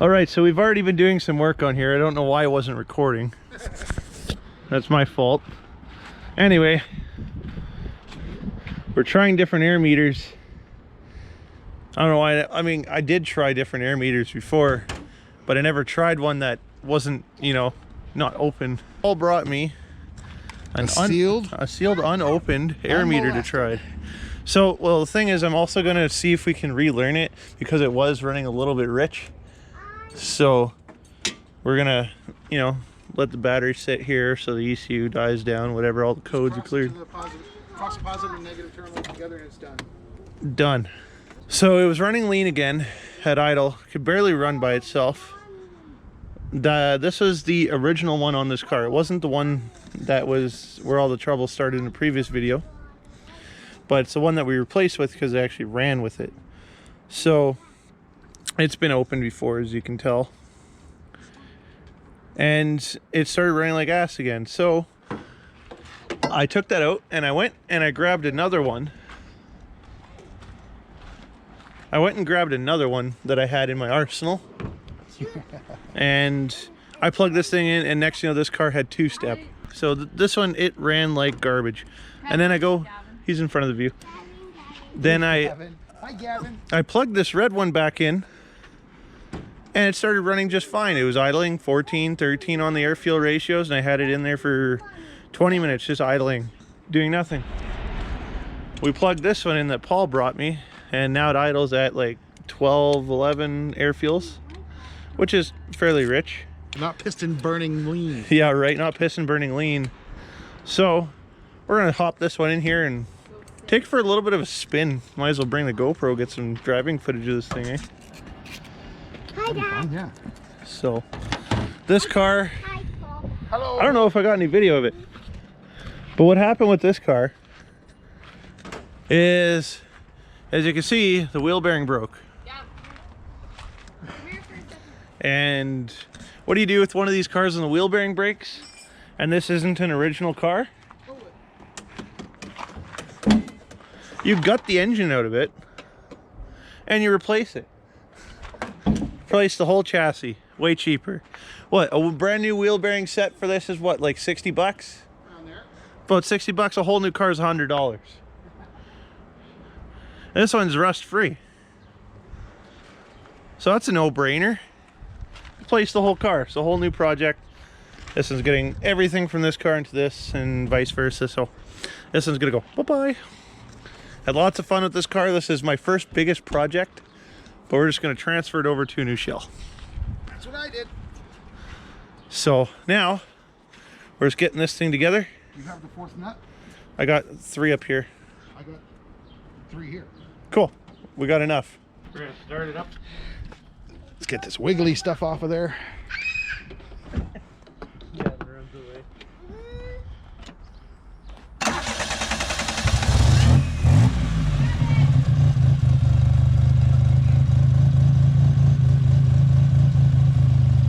All right, so we've already been doing some work on here. I don't know why I wasn't recording. That's my fault. Anyway, we're trying different air meters. I don't know why. I mean, I did try different air meters before, but I never tried one that wasn't, you know, not open. Paul brought me a sealed unopened air meter to try. So, well, the thing is, I'm also going to see if we can relearn it because it was running a little bit rich. So we're going to, you know, let the battery sit here so the ECU dies down, whatever, all the codes are cleared. Cross positive and negative terminals together and it's done. Done. So it was running lean again at idle, could barely run by itself. This was the original one on this car. It wasn't the one that was where all the trouble started in the previous video, but it's the one that we replaced with because it actually ran with it. So it's been opened before, as you can tell, and it started running like ass again. So I took that out and I went and I grabbed another one. I went and grabbed another one that I had in my arsenal. And I plugged this thing in, and next thing you know, this car had two-step. So this one, it ran like garbage. And then I go, he's in front of the view. Then Hi, Gavin. I plugged this red one back in, and it started running just fine. It was idling 14, 13 on the air fuel ratios, and I had it in there for 20 minutes just idling, doing nothing. We plugged this one in that Paul brought me, and now it idles at like 12, 11 air fuels, which is fairly rich. Not piston burning lean. Yeah, right, not piston burning lean. So we're gonna hop this one in here and take it for a little bit of a spin. Might as well bring the GoPro, get some driving footage of this thing, eh? Hi, Dad. Yeah. So this car, Hi, Paul. Hello. I don't know if I got any video of it, but what happened with this car is, as you can see, the wheel bearing broke. And what do you do with one of these cars and the wheel bearing breaks, and this isn't an original car? You gut the engine out of it and you replace it. Replace the whole chassis, way cheaper. What, a brand new wheel bearing set for this is what, like 60 bucks? Around there. About 60 bucks, a whole new car is $100. This one's rust free. So that's a no-brainer. Replace the whole car. It's a whole new project. This one's getting everything from this car into this and vice versa. So this one's gonna go bye-bye. Had lots of fun with this car. This is my first biggest project, but we're just gonna transfer it over to a new shell. That's what I did. So now we're just getting this thing together. You have the fourth nut? I got 3 up here. I got 3 here. Cool. We got enough. We're gonna start it up. Let's get this wiggly stuff off of there. Yeah, it runs away.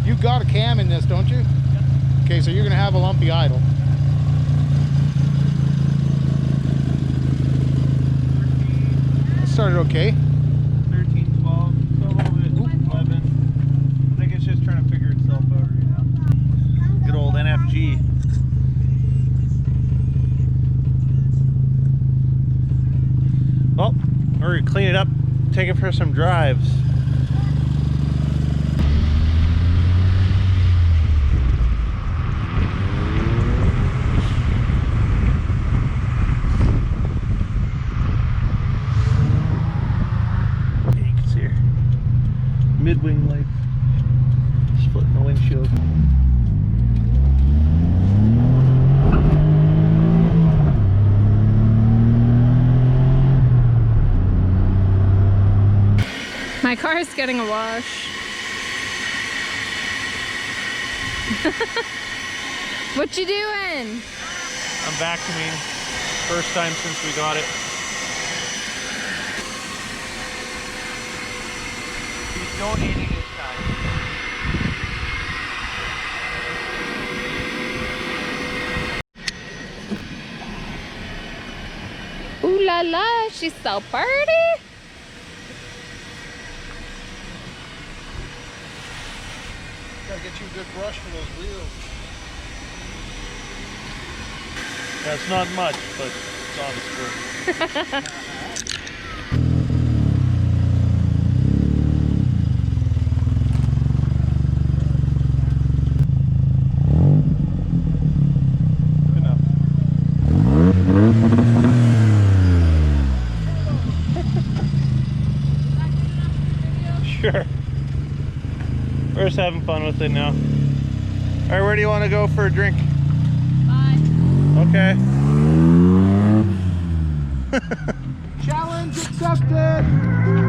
You got a cam in this, don't you? Yep. Okay, so you're gonna have a lumpy idle. It started okay. 13, 12, so a little bit, 11. I think it's just trying to figure itself out right now. Good old NFG. Well, we're gonna clean it up, take it for some drives. Mid-wing lights, splitting the windshield. My car is getting a wash. What you doing? I'm vacuuming. First time since we got it. He's donating his time. Ooh la la, she's so pretty. Gotta get you a good brush for those wheels. That's not much, but it's honest work. Sure. We're just having fun with it now. Alright, where do you want to go for a drink? Bye. Okay. Challenge accepted!